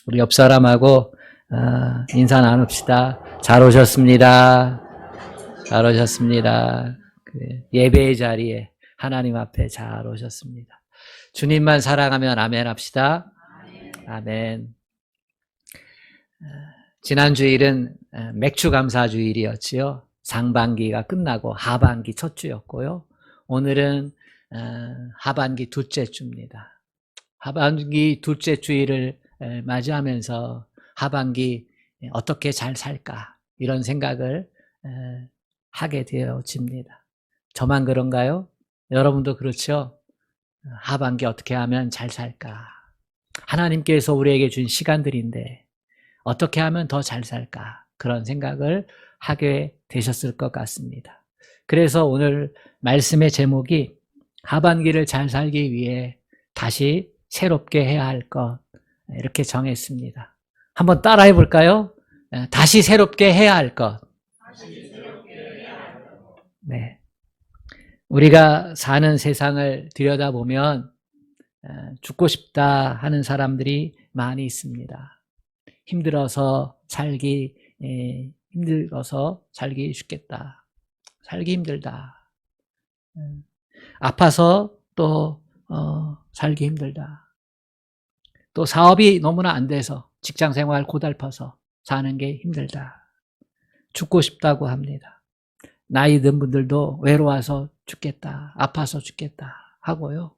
우리 옆 사람하고 인사 나눕시다. 잘 오셨습니다. 잘 오셨습니다. 예배의 자리에 하나님 앞에 잘 오셨습니다. 주님만 사랑하면 아멘 합시다. 아멘. 지난 주일은 맥주 감사 주일이었지요. 상반기가 끝나고 하반기 첫 주였고요. 오늘은 하반기 둘째 주입니다. 하반기 둘째 주일을 맞이하면서 하반기 어떻게 잘 살까 이런 생각을 하게 되어집니다. 저만 그런가요? 여러분도 그렇죠? 하반기 어떻게 하면 잘 살까? 하나님께서 우리에게 준 시간들인데 어떻게 하면 더 잘 살까? 그런 생각을 하게 되셨을 것 같습니다. 그래서 오늘 말씀의 제목이 하반기를 잘 살기 위해 다시 새롭게 해야 할 것, 이렇게 정했습니다. 한번 따라해 볼까요? 다시 새롭게 해야 할 것. 네. 우리가 사는 세상을 들여다보면 죽고 싶다 하는 사람들이 많이 있습니다. 힘들어서 살기 쉽겠다. 살기 힘들다. 아파서 또 살기 힘들다. 또 사업이 너무나 안 돼서 직장생활 고달퍼서 사는 게 힘들다. 죽고 싶다고 합니다. 나이 든 분들도 외로워서 죽겠다. 아파서 죽겠다 하고요.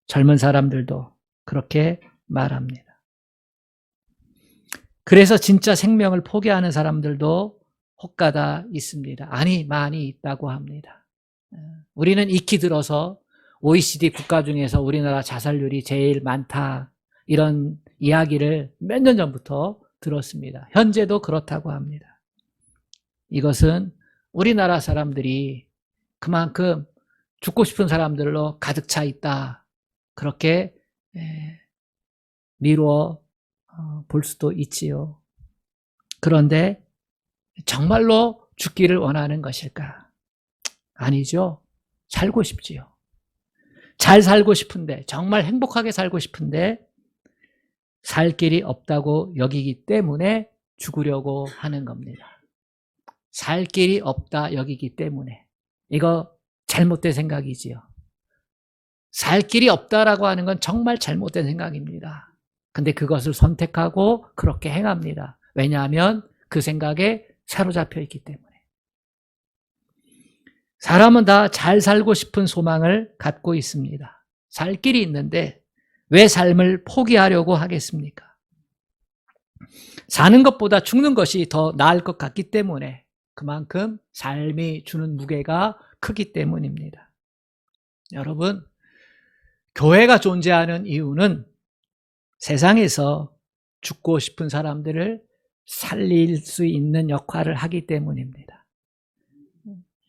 젊은 사람들도 그렇게 말합니다. 그래서 진짜 생명을 포기하는 사람들도 혹가다 있습니다. 아니, 많이 있다고 합니다. 우리는 익히 들어서 OECD 국가 중에서 우리나라 자살률이 제일 많다, 이런 이야기를 몇 년 전부터 들었습니다. 현재도 그렇다고 합니다. 이것은 우리나라 사람들이 그만큼 죽고 싶은 사람들로 가득 차 있다, 그렇게 미루어 볼 수도 있지요. 그런데 정말로 죽기를 원하는 것일까? 아니죠. 살고 싶지요. 잘 살고 싶은데, 정말 행복하게 살고 싶은데 살 길이 없다고 여기기 때문에 죽으려고 하는 겁니다. 살 길이 없다 여기기 때문에. 이거 잘못된 생각이지요. 살 길이 없다라고 하는 건 정말 잘못된 생각입니다. 근데 그것을 선택하고 그렇게 행합니다. 왜냐하면 그 생각에 사로잡혀 있기 때문에. 사람은 다 잘 살고 싶은 소망을 갖고 있습니다. 살 길이 있는데 왜 삶을 포기하려고 하겠습니까? 사는 것보다 죽는 것이 더 나을 것 같기 때문에, 그만큼 삶이 주는 무게가 크기 때문입니다. 여러분, 교회가 존재하는 이유는 세상에서 죽고 싶은 사람들을 살릴 수 있는 역할을 하기 때문입니다.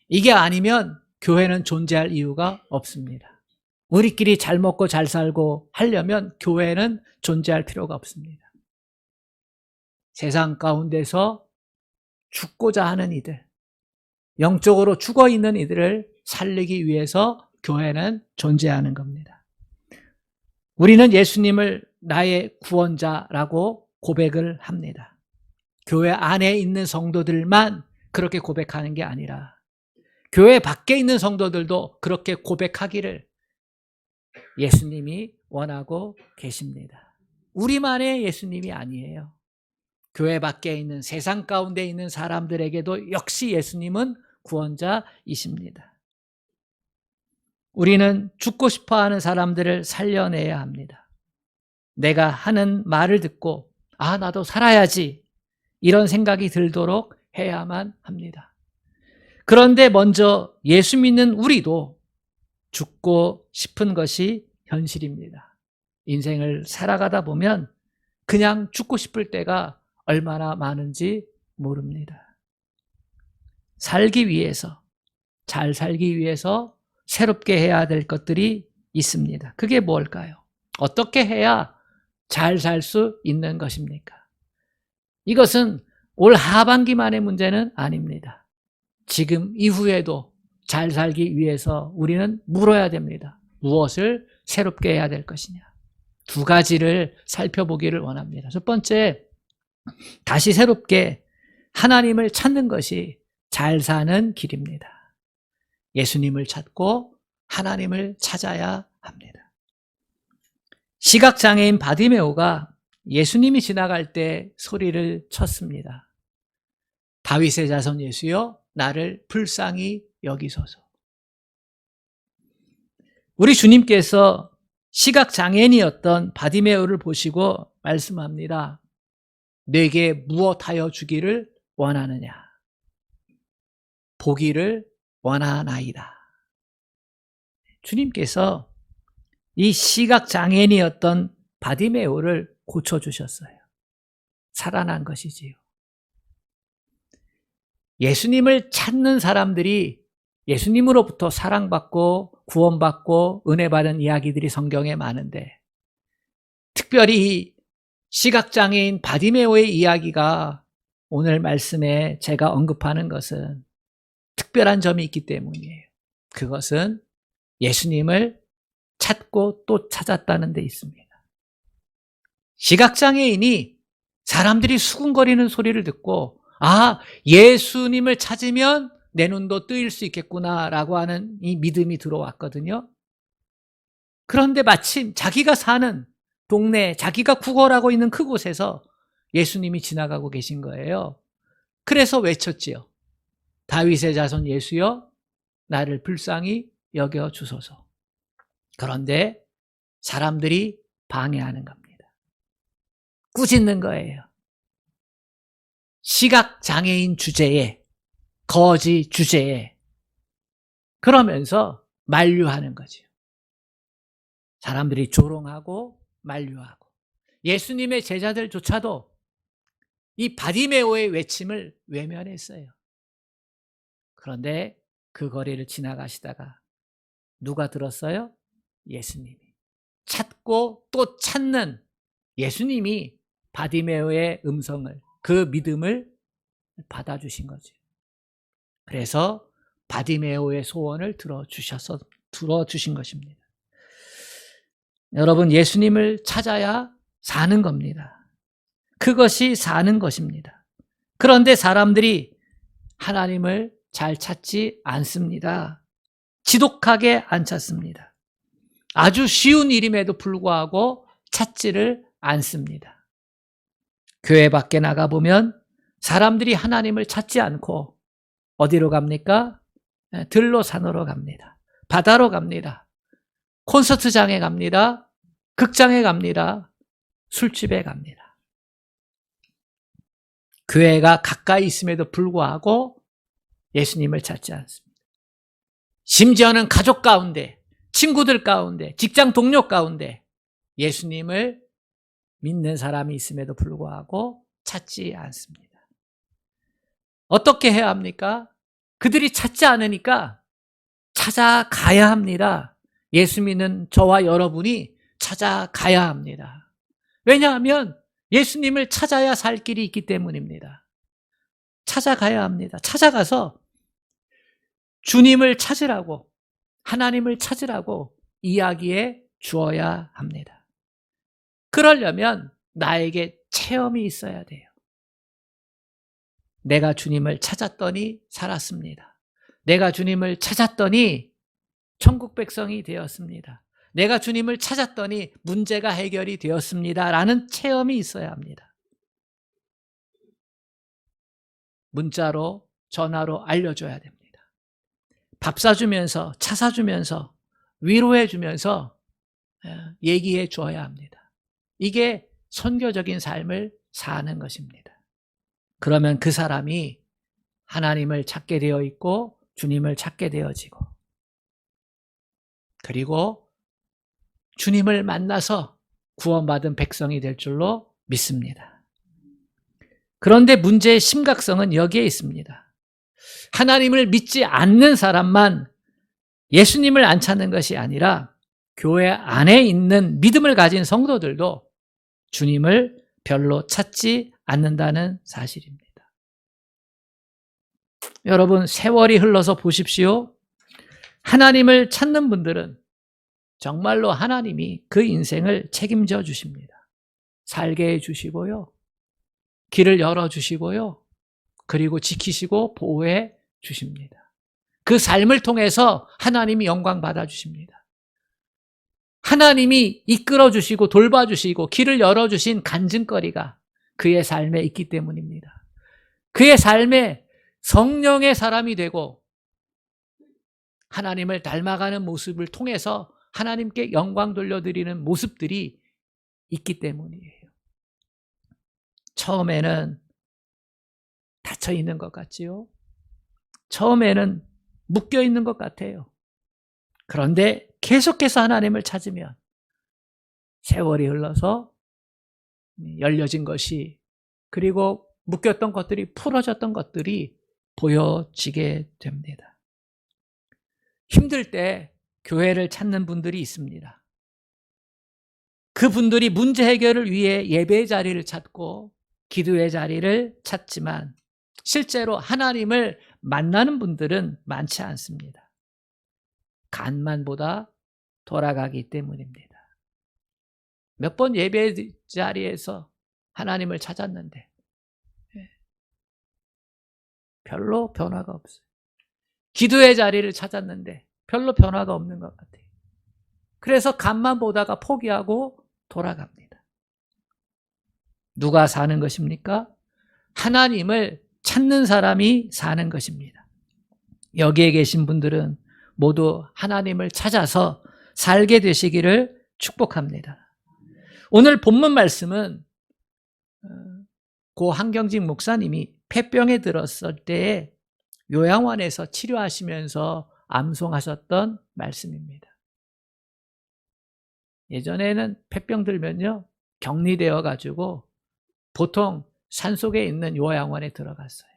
이게 아니면 교회는 존재할 이유가 없습니다. 우리끼리 잘 먹고 잘 살고 하려면 교회는 존재할 필요가 없습니다. 세상 가운데서 죽고자 하는 이들, 영적으로 죽어 있는 이들을 살리기 위해서 교회는 존재하는 겁니다. 우리는 예수님을 나의 구원자라고 고백을 합니다. 교회 안에 있는 성도들만 그렇게 고백하는 게 아니라 교회 밖에 있는 성도들도 그렇게 고백하기를 예수님이 원하고 계십니다. 우리만의 예수님이 아니에요. 교회 밖에 있는, 세상 가운데 있는 사람들에게도 역시 예수님은 구원자이십니다. 우리는 죽고 싶어하는 사람들을 살려내야 합니다. 내가 하는 말을 듣고 나도 살아야지, 이런 생각이 들도록 해야만 합니다. 그런데 먼저 예수 믿는 우리도 죽고 싶은 것이 현실입니다. 인생을 살아가다 보면 그냥 죽고 싶을 때가 얼마나 많은지 모릅니다. 살기 위해서, 잘 살기 위해서 새롭게 해야 될 것들이 있습니다. 그게 뭘까요? 어떻게 해야 잘 살 수 있는 것입니까? 이것은 올 하반기만의 문제는 아닙니다. 지금 이후에도 잘 살기 위해서 우리는 물어야 됩니다. 무엇을 새롭게 해야 될 것이냐? 두 가지를 살펴보기를 원합니다. 첫 번째, 다시 새롭게 하나님을 찾는 것이 잘 사는 길입니다. 예수님을 찾고 하나님을 찾아야 합니다. 시각장애인 바디메오가 예수님이 지나갈 때 소리를 쳤습니다. 다윗의 자손 예수여, 나를 불쌍히 여기소서. 우리 주님께서 시각장애인이었던 바디메오를 보시고 말씀합니다. 내게 무엇하여 주기를 원하느냐? 보기를 원하나이다. 주님께서 이 시각장애인이었던 바디메오를 고쳐주셨어요. 살아난 것이지요. 예수님을 찾는 사람들이 예수님으로부터 사랑받고 구원받고 은혜받은 이야기들이 성경에 많은데, 특별히 시각장애인 바디메오의 이야기가 오늘 말씀에 제가 언급하는 것은 특별한 점이 있기 때문이에요. 그것은 예수님을 찾고 또 찾았다는 데 있습니다. 시각장애인이 사람들이 수군거리는 소리를 듣고, 아, 예수님을 찾으면 내 눈도 뜨일 수 있겠구나라고 하는 이 믿음이 들어왔거든요. 그런데 마침 자기가 사는 동네, 자기가 구걸하고 있는 그곳에서 예수님이 지나가고 계신 거예요. 그래서 외쳤지요. 다윗의 자손 예수여, 나를 불쌍히 여겨 주소서. 그런데 사람들이 방해하는 겁니다. 꾸짖는 거예요. 시각장애인 주제에, 거지 주제에. 그러면서 만류하는 거죠. 사람들이 조롱하고 만류하고. 예수님의 제자들조차도 이 바디메오의 외침을 외면했어요. 그런데 그 거리를 지나가시다가 누가 들었어요? 예수님이. 찾고 또 찾는 예수님이 바디메오의 음성을, 그 믿음을 받아주신 거죠. 그래서 바디메오의 소원을 들어주신 것입니다. 여러분, 예수님을 찾아야 사는 겁니다. 그것이 사는 것입니다. 그런데 사람들이 하나님을 잘 찾지 않습니다. 지독하게 안 찾습니다. 아주 쉬운 일임에도 불구하고 찾지를 않습니다. 교회 밖에 나가보면 사람들이 하나님을 찾지 않고 어디로 갑니까? 들로 산으로 갑니다. 바다로 갑니다. 콘서트장에 갑니다. 극장에 갑니다. 술집에 갑니다. 교회가 가까이 있음에도 불구하고 예수님을 찾지 않습니다. 심지어는 가족 가운데, 친구들 가운데, 직장 동료 가운데 예수님을 믿는 사람이 있음에도 불구하고 찾지 않습니다. 어떻게 해야 합니까? 그들이 찾지 않으니까 찾아가야 합니다. 예수 믿는 저와 여러분이 찾아가야 합니다. 왜냐하면 예수님을 찾아야 살 길이 있기 때문입니다. 찾아가야 합니다. 찾아가서 주님을 찾으라고, 하나님을 찾으라고 이야기해 주어야 합니다. 그러려면 나에게 체험이 있어야 돼요. 내가 주님을 찾았더니 살았습니다. 내가 주님을 찾았더니 천국 백성이 되었습니다. 내가 주님을 찾았더니 문제가 해결이 되었습니다. 라는 체험이 있어야 합니다. 문자로, 전화로 알려줘야 됩니다. 밥 사주면서, 차 사주면서, 위로해주면서 얘기해 줘야 합니다. 이게 선교적인 삶을 사는 것입니다. 그러면 그 사람이 하나님을 찾게 되어 있고 주님을 찾게 되어지고, 그리고 주님을 만나서 구원받은 백성이 될 줄로 믿습니다. 그런데 문제의 심각성은 여기에 있습니다. 하나님을 믿지 않는 사람만 예수님을 안 찾는 것이 아니라 교회 안에 있는 믿음을 가진 성도들도 주님을 별로 찾지 않는다는 사실입니다. 여러분, 세월이 흘러서 보십시오. 하나님을 찾는 분들은 정말로 하나님이 그 인생을 책임져 주십니다. 살게 해 주시고요. 길을 열어 주시고요. 그리고 지키시고 보호해 주십니다. 그 삶을 통해서 하나님이 영광 받아 주십니다. 하나님이 이끌어 주시고 돌봐 주시고 길을 열어 주신 간증거리가 그의 삶에 있기 때문입니다. 그의 삶에 성령의 사람이 되고 하나님을 닮아가는 모습을 통해서 하나님께 영광 돌려드리는 모습들이 있기 때문이에요. 처음에는 닫혀 있는 것 같지요? 처음에는 묶여 있는 것 같아요. 그런데 계속해서 하나님을 찾으면 세월이 흘러서 열려진 것이, 그리고 묶였던 것들이, 풀어졌던 것들이 보여지게 됩니다. 힘들 때 교회를 찾는 분들이 있습니다. 그분들이 문제 해결을 위해 예배의 자리를 찾고 기도의 자리를 찾지만 실제로 하나님을 만나는 분들은 많지 않습니다. 간만 보다 돌아가기 때문입니다. 몇 번 예배 자리에서 하나님을 찾았는데 별로 변화가 없어요. 기도의 자리를 찾았는데 별로 변화가 없는 것 같아요. 그래서 간만 보다가 포기하고 돌아갑니다. 누가 사는 것입니까? 하나님을 찾는 사람이 사는 것입니다. 여기에 계신 분들은 모두 하나님을 찾아서 살게 되시기를 축복합니다. 오늘 본문 말씀은 고 한경직 목사님이 폐병에 들었을 때에 요양원에서 치료하시면서 암송하셨던 말씀입니다. 예전에는 폐병 들면요, 격리되어 가지고 보통 산속에 있는 요양원에 들어갔어요.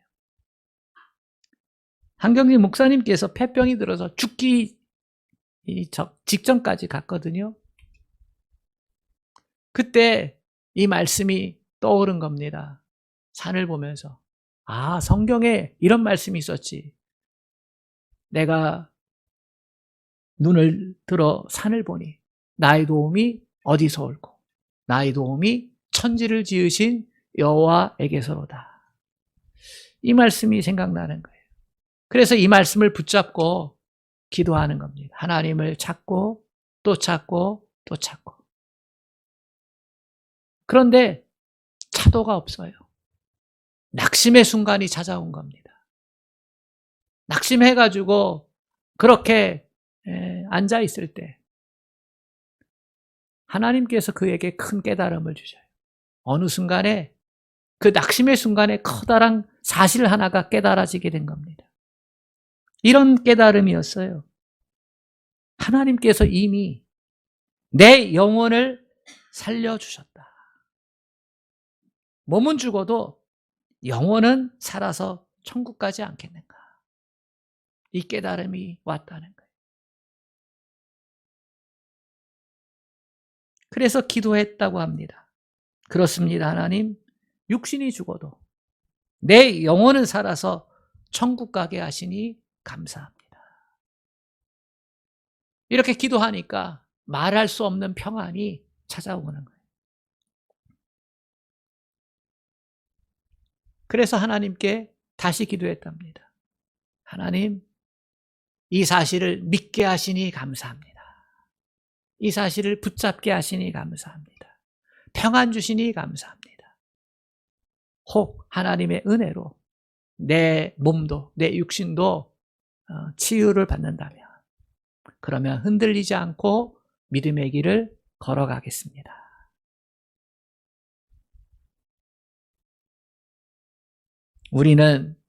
한경직 목사님께서 폐병이 들어서 죽기 직전까지 갔거든요. 그때 이 말씀이 떠오른 겁니다. 산을 보면서, 아, 성경에 이런 말씀이 있었지. 내가 눈을 들어 산을 보니 나의 도움이 어디서 올고 나의 도움이 천지를 지으신 여호와에게서로다. 이 말씀이 생각나는 거예요. 그래서 이 말씀을 붙잡고 기도하는 겁니다. 하나님을 찾고 또 찾고 또 찾고. 그런데 차도가 없어요. 낙심의 순간이 찾아온 겁니다. 낙심해가지고 그렇게 앉아 있을 때 하나님께서 그에게 큰 깨달음을 주셔요. 어느 순간에, 그 낙심의 순간에 커다란 사실 하나가 깨달아지게 된 겁니다. 이런 깨달음이었어요. 하나님께서 이미 내 영혼을 살려주셨다. 몸은 죽어도 영혼은 살아서 천국 가지 않겠는가. 이 깨달음이 왔다는 거예요. 그래서 기도했다고 합니다. 그렇습니다, 하나님. 육신이 죽어도 내 영혼은 살아서 천국 가게 하시니 감사합니다. 이렇게 기도하니까 말할 수 없는 평안이 찾아오는 거예요. 그래서 하나님께 다시 기도했답니다. 하나님, 이 사실을 믿게 하시니 감사합니다. 이 사실을 붙잡게 하시니 감사합니다. 평안 주시니 감사합니다. 혹 하나님의 은혜로 내 몸도, 내 육신도 치유를 받는다면, 그러면 흔들리지 않고 믿음의 길을 걸어가겠습니다. 우리는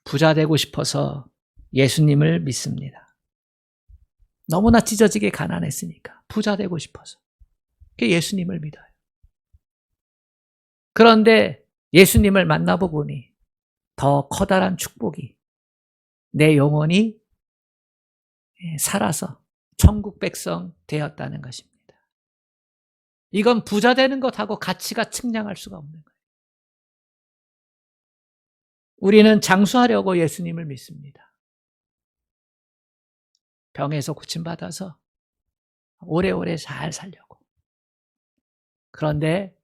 부자 되고 싶어서 예수님을 믿습니다. 너무나 찢어지게 가난했으니까 부자 되고 싶어서 예수님을 믿어요. 그런데 예수님을 만나보니 더 커다란 축복이, 내 영혼이 살아서 천국 백성 되었다는 것입니다. 이건 부자 되는 것하고 가치가 측량할 수가 없는 거예요. 우리는 장수하려고 예수님을 믿습니다. 병에서 고침받아서 오래오래 잘 살려고. 그런데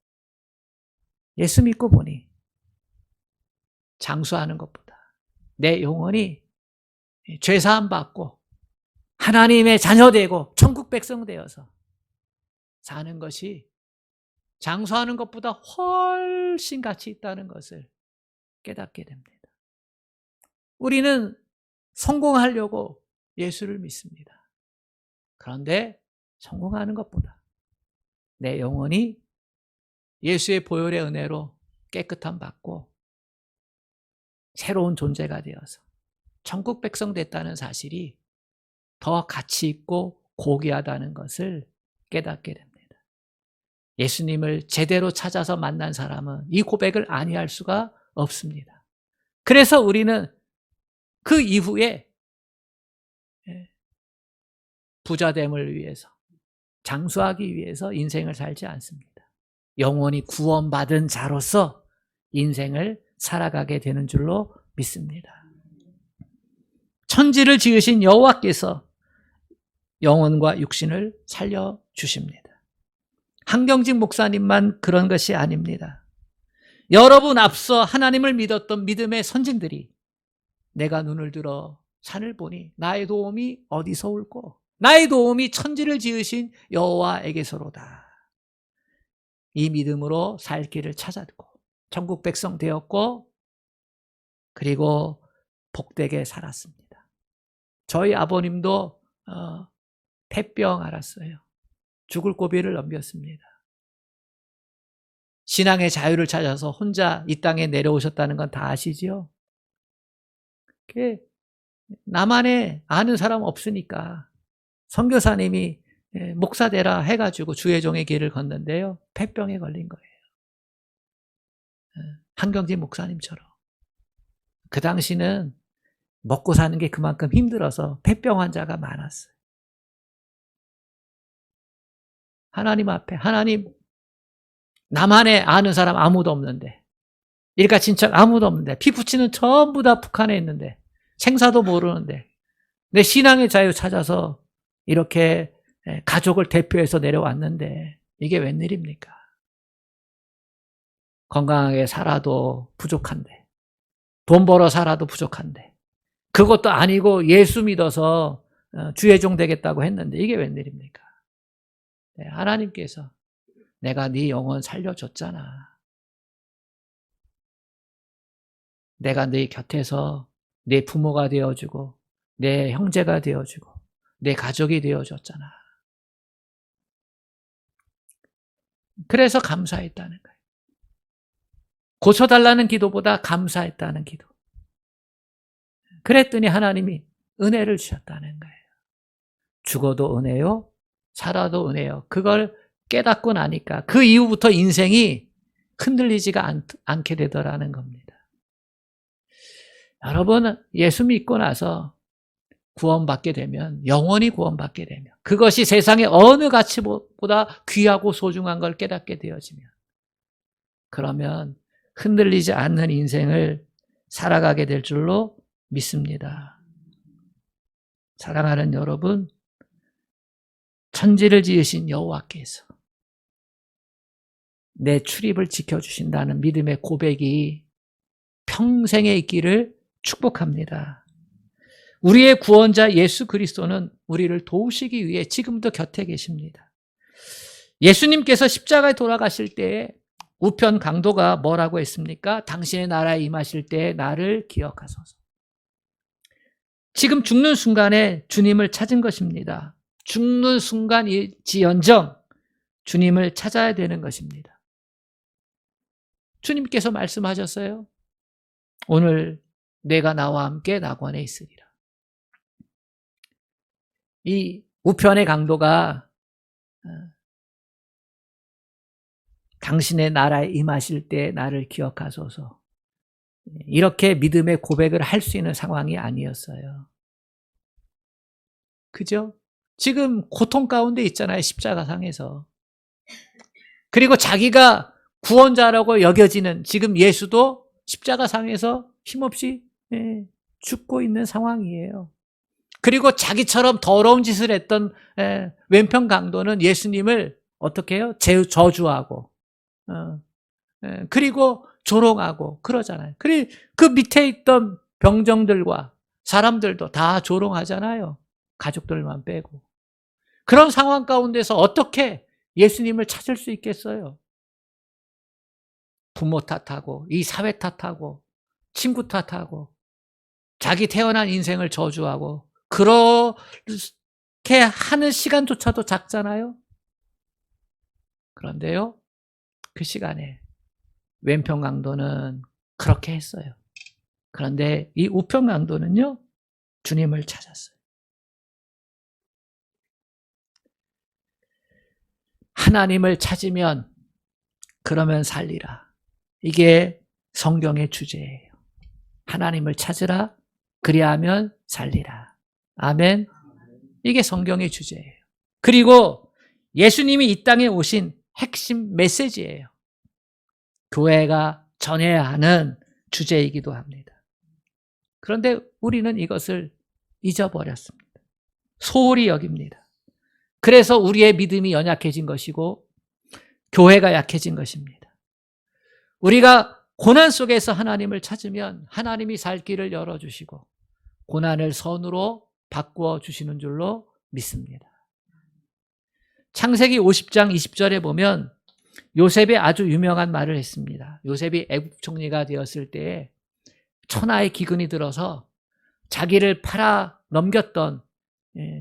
예수 믿고 보니 장수하는 것보다 내 영혼이 죄사함 받고 하나님의 자녀 되고 천국 백성 되어서 사는 것이 장수하는 것보다 훨씬 가치 있다는 것을 깨닫게 됩니다. 우리는 성공하려고 예수를 믿습니다. 그런데 성공하는 것보다 내 영혼이 예수의 보혈의 은혜로 깨끗함 받고 새로운 존재가 되어서 천국 백성 됐다는 사실이 더 가치 있고 고귀하다는 것을 깨닫게 됩니다. 예수님을 제대로 찾아서 만난 사람은 이 고백을 아니할 수가 없습니다. 그래서 우리는 그 이후에 부자됨을 위해서, 장수하기 위해서 인생을 살지 않습니다. 영원히 구원받은 자로서 인생을 살아가게 되는 줄로 믿습니다. 천지를 지으신 여호와께서 영혼과 육신을 살려주십니다. 한경직 목사님만 그런 것이 아닙니다. 여러분 앞서 하나님을 믿었던 믿음의 선진들이 내가 눈을 들어 산을 보니 나의 도움이 어디서 올꼬? 나의 도움이 천지를 지으신 여호와에게서로다. 이 믿음으로 살 길을 찾았고 천국 백성 되었고 그리고 복되게 살았습니다. 저희 아버님도 폐병 앓았어요. 죽을 고비를 넘겼습니다. 신앙의 자유를 찾아서 혼자 이 땅에 내려오셨다는 건 다 아시죠? 나만의 아는 사람 없으니까 선교사님이 목사 되라 해가지고 주의 종의 길을 걷는데요. 폐병에 걸린 거예요. 한경직 목사님처럼. 그 당시는 먹고 사는 게 그만큼 힘들어서 폐병 환자가 많았어요. 하나님 앞에, 하나님, 나만의 아는 사람 아무도 없는데, 일가 친척 아무도 없는데, 피부치는 전부 다 북한에 있는데, 생사도 모르는데, 내 신앙의 자유 찾아서 이렇게 가족을 대표해서 내려왔는데, 이게 웬일입니까? 건강하게 살아도 부족한데, 돈 벌어 살아도 부족한데, 그것도 아니고 예수 믿어서 주의 종 되겠다고 했는데, 이게 웬일입니까? 하나님께서 내가 네 영혼 살려줬잖아. 내가 네 곁에서 내 부모가 되어주고 내 형제가 되어주고 내 가족이 되어줬잖아. 그래서 감사했다는 거예요. 고쳐달라는 기도보다 감사했다는 기도. 그랬더니 하나님이 은혜를 주셨다는 거예요. 죽어도 은혜요, 살아도 은혜요. 그걸 깨닫고 나니까 그 이후부터 인생이 흔들리지가 않게 되더라는 겁니다. 여러분, 예수 믿고 나서 구원받게 되면, 영원히 구원받게 되면, 그것이 세상의 어느 가치보다 귀하고 소중한 걸 깨닫게 되어지면, 그러면 흔들리지 않는 인생을 살아가게 될 줄로 믿습니다. 사랑하는 여러분, 천지를 지으신 여호와께서 내 출입을 지켜주신다는 믿음의 고백이 평생에 있기를 축복합니다. 우리의 구원자 예수 그리스도는 우리를 도우시기 위해 지금도 곁에 계십니다. 예수님께서 십자가에 돌아가실 때에 우편 강도가 뭐라고 했습니까? 당신의 나라에 임하실 때에 나를 기억하소서. 지금 죽는 순간에 주님을 찾은 것입니다. 죽는 순간일지언정 주님을 찾아야 되는 것입니다. 주님께서 말씀하셨어요. 오늘 내가 나와 함께 낙원에 있으리라. 이 우편의 강도가 당신의 나라에 임하실 때 나를 기억하소서. 이렇게 믿음의 고백을 할 수 있는 상황이 아니었어요. 그죠? 지금 고통 가운데 있잖아요. 십자가상에서. 그리고 자기가 구원자라고 여겨지는 지금 예수도 십자가상에서 힘없이 죽고 있는 상황이에요. 그리고 자기처럼 더러운 짓을 했던 왼편 강도는 예수님을 어떻게 해요? 저주하고 그리고 조롱하고 그러잖아요. 그 밑에 있던 병정들과 사람들도 다 조롱하잖아요. 가족들만 빼고. 그런 상황 가운데서 어떻게 예수님을 찾을 수 있겠어요? 부모 탓하고 이 사회 탓하고 친구 탓하고 자기 태어난 인생을 저주하고 그렇게 하는 시간조차도 작잖아요. 그런데요, 그 시간에 왼편 강도는 그렇게 했어요. 그런데 이 우편 강도는요, 주님을 찾았어요. 하나님을 찾으면 그러면 살리라. 이게 성경의 주제예요. 하나님을 찾으라. 그리하면 살리라. 아멘. 이게 성경의 주제예요. 그리고 예수님이 이 땅에 오신 핵심 메시지예요. 교회가 전해야 하는 주제이기도 합니다. 그런데 우리는 이것을 잊어버렸습니다. 소홀히 여깁니다. 그래서 우리의 믿음이 연약해진 것이고 교회가 약해진 것입니다. 우리가 고난 속에서 하나님을 찾으면 하나님이 살 길을 열어주시고 고난을 선으로 바꾸어 주시는 줄로 믿습니다. 창세기 50장 20절에 보면 요셉이 아주 유명한 말을 했습니다. 요셉이 애굽 총리가 되었을 때에 천하의 기근이 들어서 자기를 팔아 넘겼던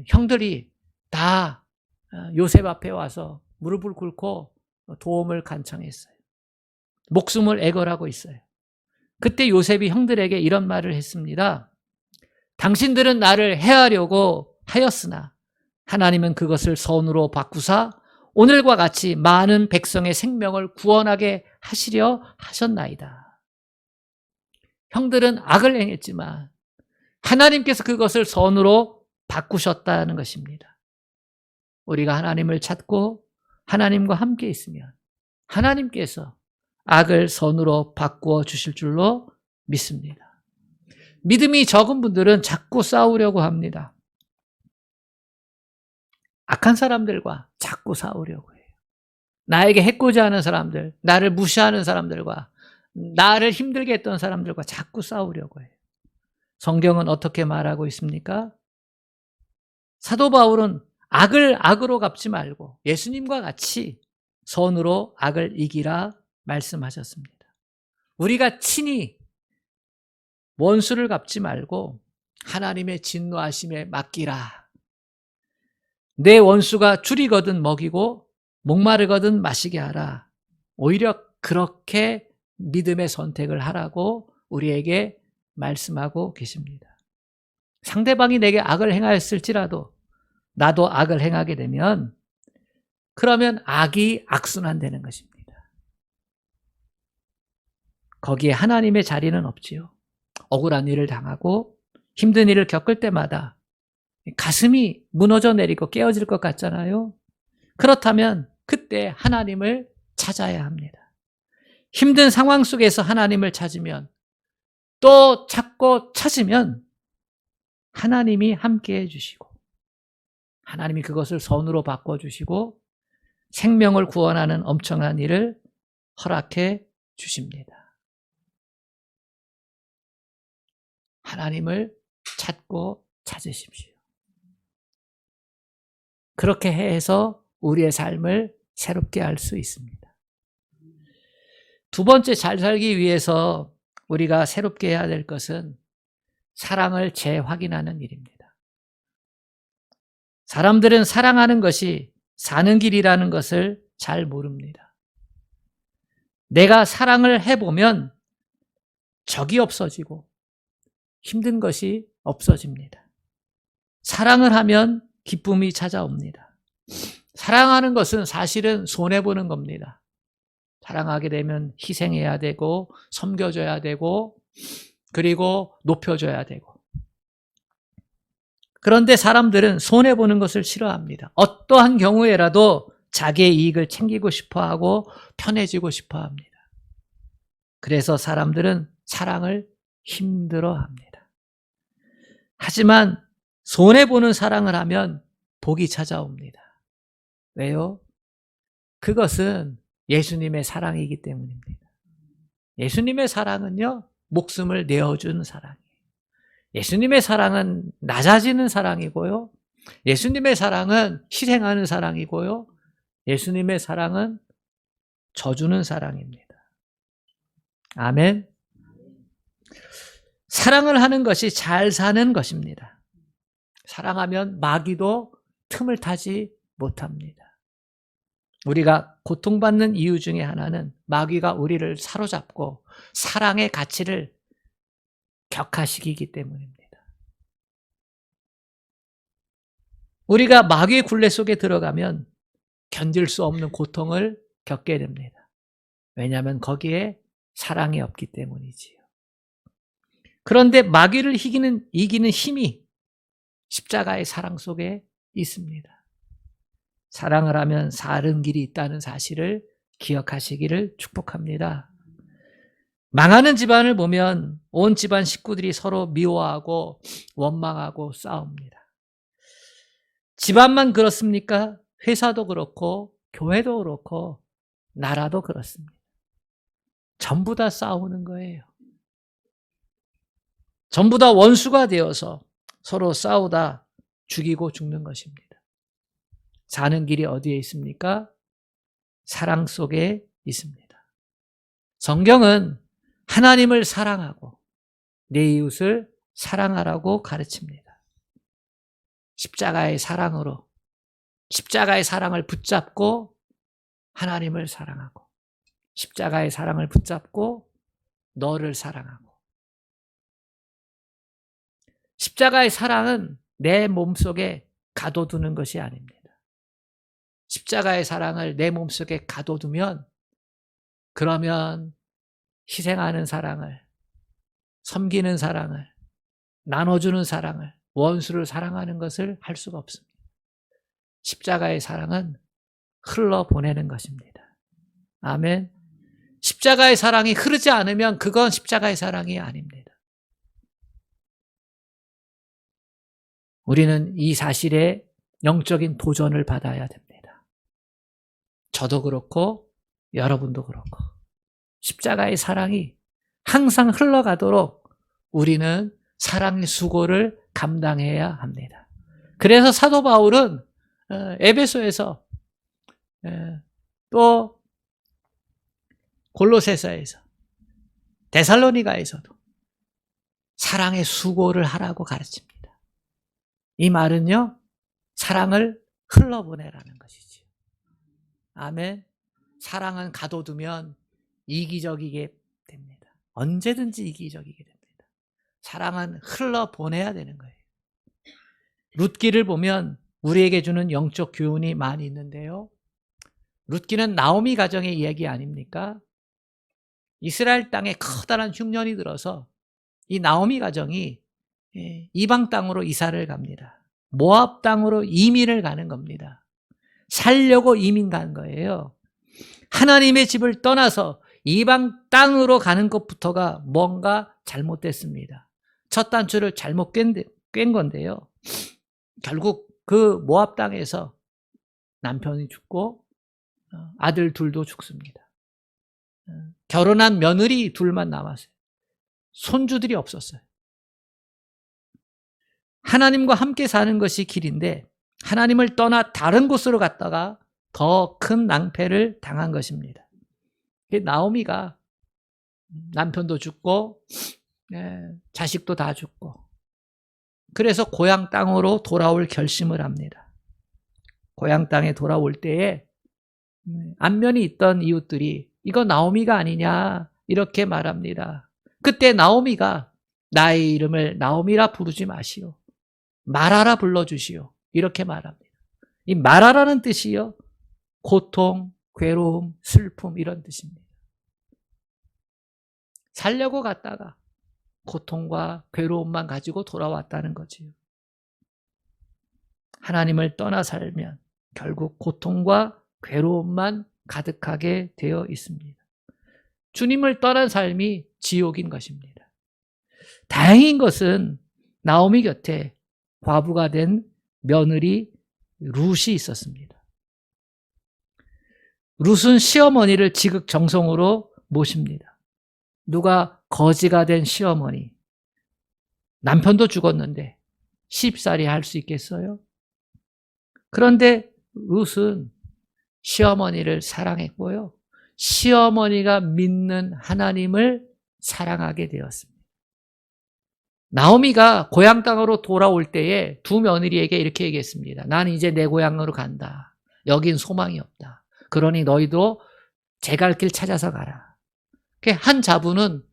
형들이 다 요셉 앞에 와서 무릎을 꿇고 도움을 간청했어요. 목숨을 애걸하고 있어요. 그때 요셉이 형들에게 이런 말을 했습니다. 당신들은 나를 해하려고 하였으나 하나님은 그것을 선으로 바꾸사 오늘과 같이 많은 백성의 생명을 구원하게 하시려 하셨나이다. 형들은 악을 행했지만 하나님께서 그것을 선으로 바꾸셨다는 것입니다. 우리가 하나님을 찾고 하나님과 함께 있으면 하나님께서 악을 선으로 바꾸어 주실 줄로 믿습니다. 믿음이 적은 분들은 자꾸 싸우려고 합니다. 악한 사람들과 자꾸 싸우려고 해요. 나에게 해코지 하는 사람들, 나를 무시하는 사람들과 나를 힘들게 했던 사람들과 자꾸 싸우려고 해요. 성경은 어떻게 말하고 있습니까? 사도 바울은 악을 악으로 갚지 말고 예수님과 같이 선으로 악을 이기라 말씀하셨습니다. 우리가 친히 원수를 갚지 말고 하나님의 진노하심에 맡기라. 내 원수가 줄이거든 먹이고 목마르거든 마시게 하라. 오히려 그렇게 믿음의 선택을 하라고 우리에게 말씀하고 계십니다. 상대방이 내게 악을 행하였을지라도 나도 악을 행하게 되면 그러면 악이 악순환되는 것입니다. 거기에 하나님의 자리는 없지요. 억울한 일을 당하고 힘든 일을 겪을 때마다 가슴이 무너져 내리고 깨어질 것 같잖아요. 그렇다면 그때 하나님을 찾아야 합니다. 힘든 상황 속에서 하나님을 찾으면 또 찾고 찾으면 하나님이 함께해 주시고 하나님이 그것을 선으로 바꿔주시고 생명을 구원하는 엄청난 일을 허락해 주십니다. 하나님을 찾고 찾으십시오. 그렇게 해서 우리의 삶을 새롭게 할 수 있습니다. 두 번째, 잘 살기 위해서 우리가 새롭게 해야 될 것은 사랑을 재확인하는 일입니다. 사람들은 사랑하는 것이 사는 길이라는 것을 잘 모릅니다. 내가 사랑을 해보면 적이 없어지고 힘든 것이 없어집니다. 사랑을 하면 기쁨이 찾아옵니다. 사랑하는 것은 사실은 손해보는 겁니다. 사랑하게 되면 희생해야 되고 섬겨줘야 되고 그리고 높여줘야 되고. 그런데 사람들은 손해보는 것을 싫어합니다. 어떠한 경우에라도 자기의 이익을 챙기고 싶어하고 편해지고 싶어합니다. 그래서 사람들은 사랑을 힘들어합니다. 하지만 손해보는 사랑을 하면 복이 찾아옵니다. 왜요? 그것은 예수님의 사랑이기 때문입니다. 예수님의 사랑은요, 목숨을 내어주는 사랑이에요. 예수님의 사랑은 낮아지는 사랑이고요. 예수님의 사랑은 희생하는 사랑이고요. 예수님의 사랑은 져주는 사랑입니다. 아멘. 사랑을 하는 것이 잘 사는 것입니다. 사랑하면 마귀도 틈을 타지 못합니다. 우리가 고통받는 이유 중에 하나는 마귀가 우리를 사로잡고 사랑의 가치를 격화시키기 때문입니다. 우리가 마귀의 굴레 속에 들어가면 견딜 수 없는 고통을 겪게 됩니다. 왜냐하면 거기에 사랑이 없기 때문이지요. 그런데 마귀를 이기는 힘이 십자가의 사랑 속에 있습니다. 사랑을 하면 사는 길이 있다는 사실을 기억하시기를 축복합니다. 망하는 집안을 보면 온 집안 식구들이 서로 미워하고 원망하고 싸웁니다. 집안만 그렇습니까? 회사도 그렇고 교회도 그렇고 나라도 그렇습니다. 전부 다 싸우는 거예요. 전부 다 원수가 되어서 서로 싸우다 죽이고 죽는 것입니다. 사는 길이 어디에 있습니까? 사랑 속에 있습니다. 성경은 하나님을 사랑하고 내 이웃을 사랑하라고 가르칩니다. 십자가의 사랑으로, 십자가의 사랑을 붙잡고 하나님을 사랑하고, 십자가의 사랑을 붙잡고 너를 사랑하고, 십자가의 사랑은 내 몸속에 가둬두는 것이 아닙니다. 십자가의 사랑을 내 몸속에 가둬두면 그러면 희생하는 사랑을, 섬기는 사랑을, 나눠주는 사랑을, 원수를 사랑하는 것을 할 수가 없습니다. 십자가의 사랑은 흘러보내는 것입니다. 아멘. 십자가의 사랑이 흐르지 않으면 그건 십자가의 사랑이 아닙니다. 우리는 이 사실에 영적인 도전을 받아야 됩니다. 저도 그렇고 여러분도 그렇고 십자가의 사랑이 항상 흘러가도록 우리는 사랑의 수고를 감당해야 합니다. 그래서 사도 바울은 에베소에서 또 골로새서에서 데살로니가에서도 사랑의 수고를 하라고 가르칩니다. 이 말은요, 사랑을 흘러보내라는 것이지요. 아멘. 사랑은 가둬두면 이기적이게 됩니다. 언제든지 이기적이게 됩니다. 사랑은 흘러보내야 되는 거예요. 룻기를 보면 우리에게 주는 영적 교훈이 많이 있는데요. 룻기는 나오미 가정의 이야기 아닙니까? 이스라엘 땅에 커다란 흉년이 들어서 이 나오미 가정이 이방 땅으로 이사를 갑니다. 모압 땅으로 이민을 가는 겁니다. 살려고 이민 간 거예요. 하나님의 집을 떠나서 이방 땅으로 가는 것부터가 뭔가 잘못됐습니다. 첫 단추를 잘못 깬 건데요. 결국 그 모압 땅에서 남편이 죽고 아들 둘도 죽습니다. 결혼한 며느리 둘만 남았어요. 손주들이 없었어요. 하나님과 함께 사는 것이 길인데 하나님을 떠나 다른 곳으로 갔다가 더 큰 낭패를 당한 것입니다. 나오미가 남편도 죽고 자식도 다 죽고 그래서 고향 땅으로 돌아올 결심을 합니다. 고향 땅에 돌아올 때에 안면이 있던 이웃들이 이거 나오미가 아니냐 이렇게 말합니다. 그때 나오미가 나의 이름을 나오미라 부르지 마시오. 마라라 불러주시오. 이렇게 말합니다. 이 마라라는 뜻이요. 고통, 괴로움, 슬픔 이런 뜻입니다. 살려고 갔다가 고통과 괴로움만 가지고 돌아왔다는 거지요. 하나님을 떠나 살면 결국 고통과 괴로움만 가득하게 되어 있습니다. 주님을 떠난 삶이 지옥인 것입니다. 다행인 것은 나오미 곁에 과부가 된 며느리 룻이 있었습니다. 룻은 시어머니를 지극정성으로 모십니다. 누가 거지가 된 시어머니, 남편도 죽었는데 시집살이 할 수 있겠어요? 그런데 룻은 시어머니를 사랑했고요. 시어머니가 믿는 하나님을 사랑하게 되었습니다. 나오미가 고향 땅으로 돌아올 때에 두 며느리에게 이렇게 얘기했습니다. 나는 이제 내 고향으로 간다. 여긴 소망이 없다. 그러니 너희도 제 갈 길 찾아서 가라. 한 자부는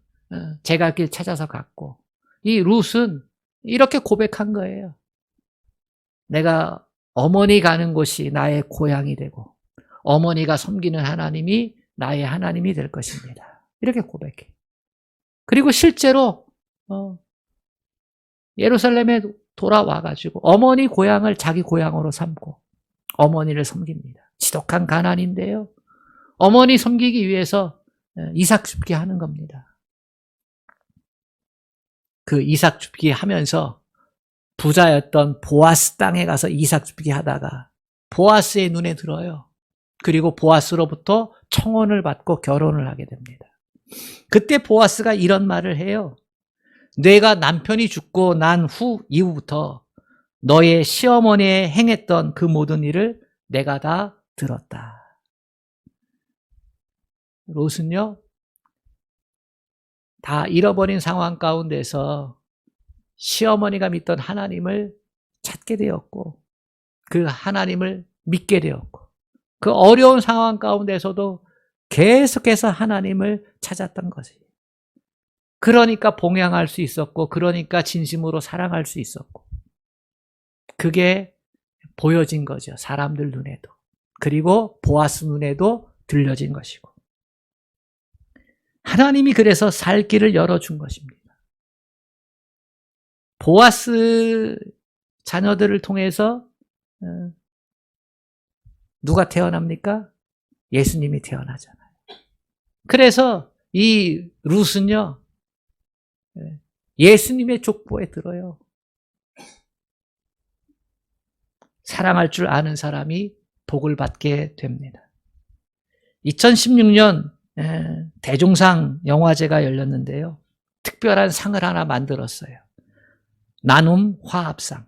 제 갈 길 찾아서 갔고, 이 룻은 이렇게 고백한 거예요. 내가 어머니 가는 곳이 나의 고향이 되고 어머니가 섬기는 하나님이 나의 하나님이 될 것입니다. 이렇게 고백해. 그리고 실제로 예루살렘에 돌아와가지고 어머니 고향을 자기 고향으로 삼고 어머니를 섬깁니다. 지독한 가난인데요. 어머니 섬기기 위해서 이삭 줍기 하는 겁니다. 그 이삭 줍기 하면서 부자였던 보아스 땅에 가서 이삭 줍기 하다가 보아스의 눈에 들어요. 그리고 보아스로부터 청혼을 받고 결혼을 하게 됩니다. 그때 보아스가 이런 말을 해요. 내가 남편이 죽고 난 이후부터 너의 시어머니에 행했던 그 모든 일을 내가 다 들었다. 롯은요, 다 잃어버린 상황 가운데서 시어머니가 믿던 하나님을 찾게 되었고 그 하나님을 믿게 되었고 그 어려운 상황 가운데서도 계속해서 하나님을 찾았던 것이에요. 그러니까 봉양할 수 있었고 그러니까 진심으로 사랑할 수 있었고 그게 보여진 거죠. 사람들 눈에도. 그리고 보아스 눈에도 들려진 것이고 하나님이 그래서 살 길을 열어준 것입니다. 보아스 자녀들을 통해서 누가 태어납니까? 예수님이 태어나잖아요. 그래서 이 룻은요, 예수님의 족보에 들어요. 사랑할 줄 아는 사람이 복을 받게 됩니다. 2016년 대종상 영화제가 열렸는데요. 특별한 상을 하나 만들었어요. 나눔 화합상.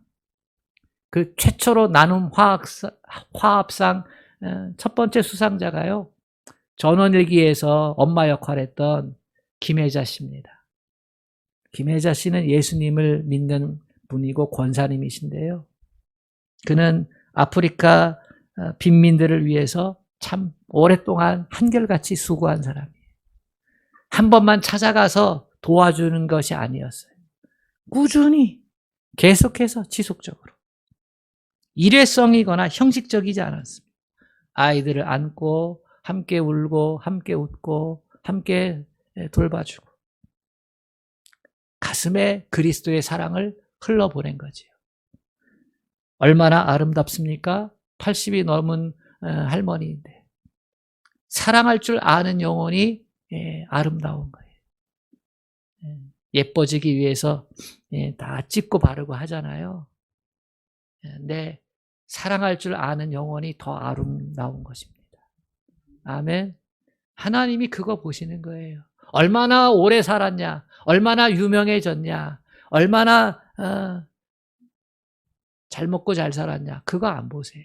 그 최초로 나눔 화합상 첫 번째 수상자가요. 전원일기에서 엄마 역할을 했던 김혜자 씨입니다. 김혜자 씨는 예수님을 믿는 분이고 권사님이신데요. 그는 아프리카 빈민들을 위해서 참 오랫동안 한결같이 수고한 사람이에요. 한 번만 찾아가서 도와주는 것이 아니었어요. 꾸준히 계속해서 지속적으로. 일회성이거나 형식적이지 않았습니다. 아이들을 안고 함께 울고 함께 웃고 함께 돌봐주고 가슴에 그리스도의 사랑을 흘러보낸 거지요. 얼마나 아름답습니까? 80이 넘은 할머니인데 사랑할 줄 아는 영혼이 아름다운 거예요. 예뻐지기 위해서 다 찝고 바르고 하잖아요. 근데 사랑할 줄 아는 영혼이 더 아름다운 것입니다. 아멘. 하나님이 그거 보시는 거예요. 얼마나 오래 살았냐, 얼마나 유명해졌냐, 얼마나 잘 먹고 잘 살았냐, 그거 안 보세요.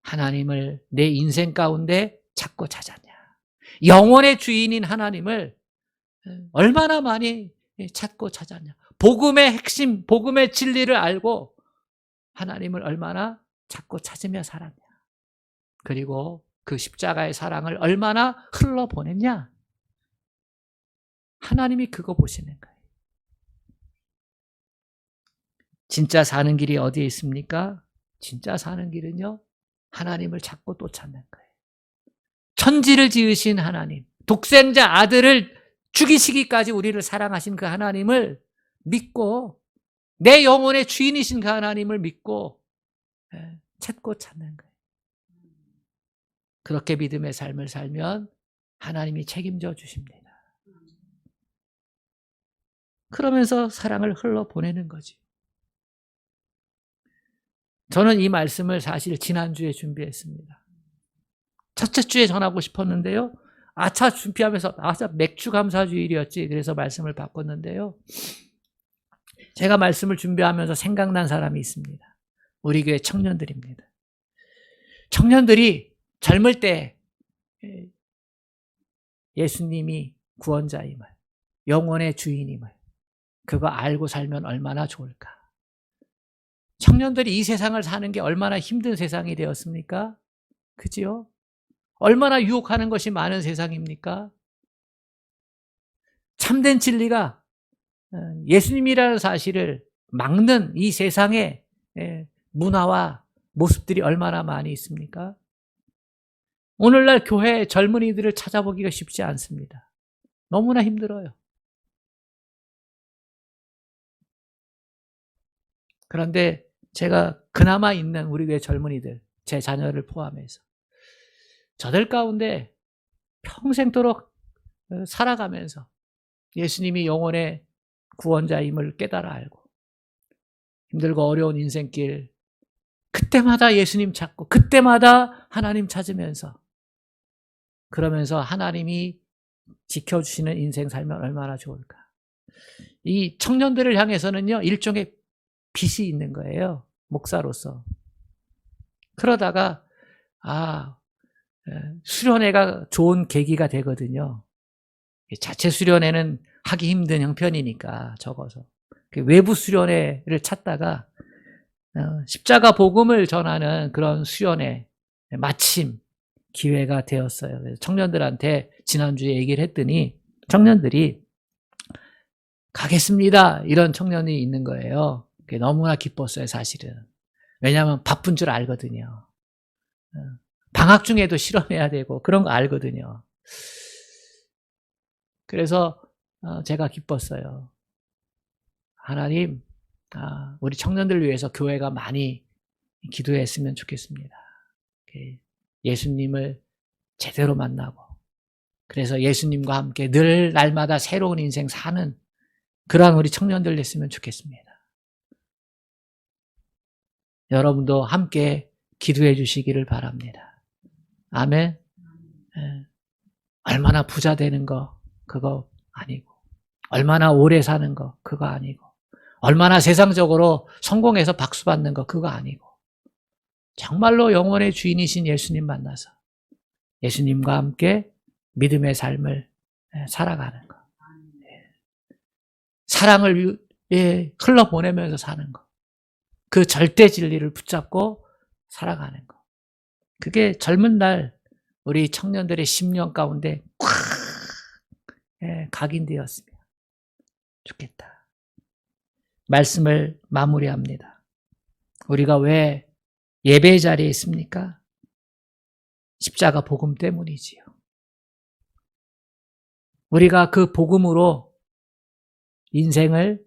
하나님을 내 인생 가운데 찾고 찾았냐. 영혼의 주인인 하나님을 얼마나 많이 찾고 찾았냐. 복음의 핵심, 복음의 진리를 알고 하나님을 얼마나 찾고 찾으며 살았냐. 그리고 그 십자가의 사랑을 얼마나 흘러보냈냐. 하나님이 그거 보시는 거예요. 진짜 사는 길이 어디에 있습니까? 진짜 사는 길은요, 하나님을 찾고 또 찾는 거예요. 천지를 지으신 하나님, 독생자 아들을 죽이시기까지 우리를 사랑하신 그 하나님을 믿고 내 영혼의 주인이신 그 하나님을 믿고 찾고 찾는 거예요. 그렇게 믿음의 삶을 살면 하나님이 책임져 주십니다. 그러면서 사랑을 흘러보내는 거지. 저는 이 말씀을 사실 지난주에 준비했습니다. 첫째 주에 전하고 싶었는데요. 준비하면서 맥주 감사주일이었지. 그래서 말씀을 바꿨는데요. 제가 말씀을 준비하면서 생각난 사람이 있습니다. 우리 교회 청년들입니다. 청년들이 젊을 때 예수님이 구원자임을, 영혼의 주인임을 그거 알고 살면 얼마나 좋을까. 청년들이 이 세상을 사는 게 얼마나 힘든 세상이 되었습니까? 그지요? 얼마나 유혹하는 것이 많은 세상입니까? 참된 진리가 예수님이라는 사실을 막는 이 세상의 문화와 모습들이 얼마나 많이 있습니까? 오늘날 교회 젊은이들을 찾아보기가 쉽지 않습니다. 너무나 힘들어요. 그런데 제가 그나마 있는 우리 교회 젊은이들, 제 자녀를 포함해서 저들 가운데 평생도록 살아가면서 예수님이 영혼의 구원자임을 깨달아 알고 힘들고 어려운 인생길 그때마다 예수님 찾고 그때마다 하나님 찾으면서 그러면서 하나님이 지켜주시는 인생 살면 얼마나 좋을까. 이 청년들을 향해서는요, 일종의 빚이 있는 거예요. 목사로서. 그러다가 수련회가 좋은 계기가 되거든요. 자체 수련회는 하기 힘든 형편이니까 적어서 외부 수련회를 찾다가 십자가 복음을 전하는 그런 수련회 마침 기회가 되었어요. 그래서 청년들한테 지난주에 얘기를 했더니 청년들이 가겠습니다. 이런 청년이 있는 거예요. 너무나 기뻤어요, 사실은. 왜냐하면 바쁜 줄 알거든요. 방학 중에도 실험해야 되고 그런 거 알거든요. 그래서 제가 기뻤어요. 하나님, 우리 청년들을 위해서 교회가 많이 기도했으면 좋겠습니다. 예수님을 제대로 만나고 그래서 예수님과 함께 늘 날마다 새로운 인생 사는 그러한 우리 청년들 됐으면 좋겠습니다. 여러분도 함께 기도해 주시기를 바랍니다. 아멘. 얼마나 부자 되는 거 그거 아니고 얼마나 오래 사는 거 그거 아니고 얼마나 세상적으로 성공해서 박수 받는 거 그거 아니고 정말로 영혼의 주인이신 예수님 만나서 예수님과 함께 믿음의 삶을 살아가는 거. 사랑을 흘러보내면서 사는 거. 그 절대 진리를 붙잡고 살아가는 거. 그게 젊은 날 우리 청년들의 10년 가운데 꽉 각인되었으면 좋겠다. 말씀을 마무리합니다. 우리가 왜 예배 자리에 있습니까? 십자가 복음 때문이지요. 우리가 그 복음으로 인생을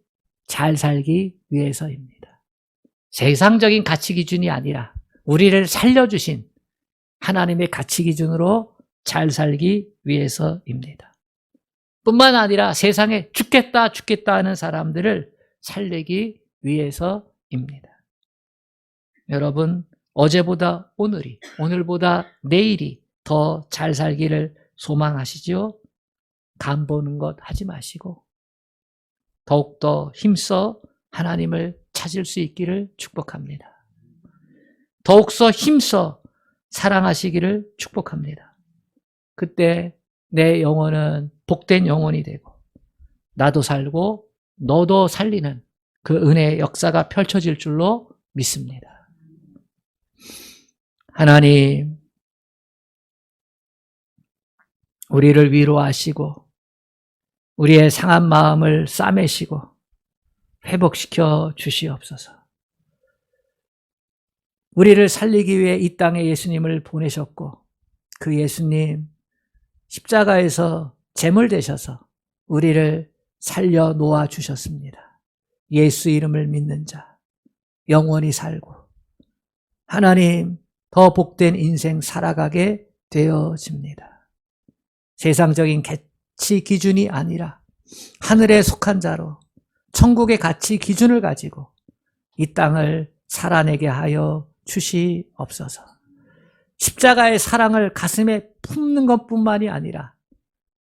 잘 살기 위해서입니다. 세상적인 가치 기준이 아니라 우리를 살려주신 하나님의 가치 기준으로 잘 살기 위해서입니다. 뿐만 아니라 세상에 죽겠다 하는 사람들을 살리기 위해서입니다. 여러분, 어제보다 오늘이, 오늘보다 내일이 더 잘 살기를 소망하시죠? 간 보는 것 하지 마시고 더욱더 힘써 하나님을 찾을 수 있기를 축복합니다. 더욱더 힘써 사랑하시기를 축복합니다. 그때 내 영혼은 복된 영혼이 되고 나도 살고 너도 살리는 그 은혜의 역사가 펼쳐질 줄로 믿습니다. 하나님, 우리를 위로하시고 우리의 상한 마음을 싸매시고 회복시켜 주시옵소서. 우리를 살리기 위해 이 땅에 예수님을 보내셨고 그 예수님 십자가에서 제물 되셔서 우리를 살려 놓아 주셨습니다. 예수 이름을 믿는 자 영원히 살고 하나님 더 복된 인생 살아가게 되어집니다. 세상적인 가치 기준이 아니라 하늘에 속한 자로 천국의 가치 기준을 가지고 이 땅을 살아내게 하여 주시옵소서. 십자가의 사랑을 가슴에 품는 것뿐만이 아니라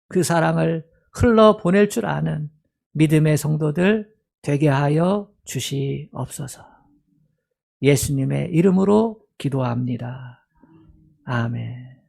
그 사랑을 흘러보낼 줄 아는 믿음의 성도들 되게 하여 주시옵소서. 예수님의 이름으로 기도합니다. 아멘.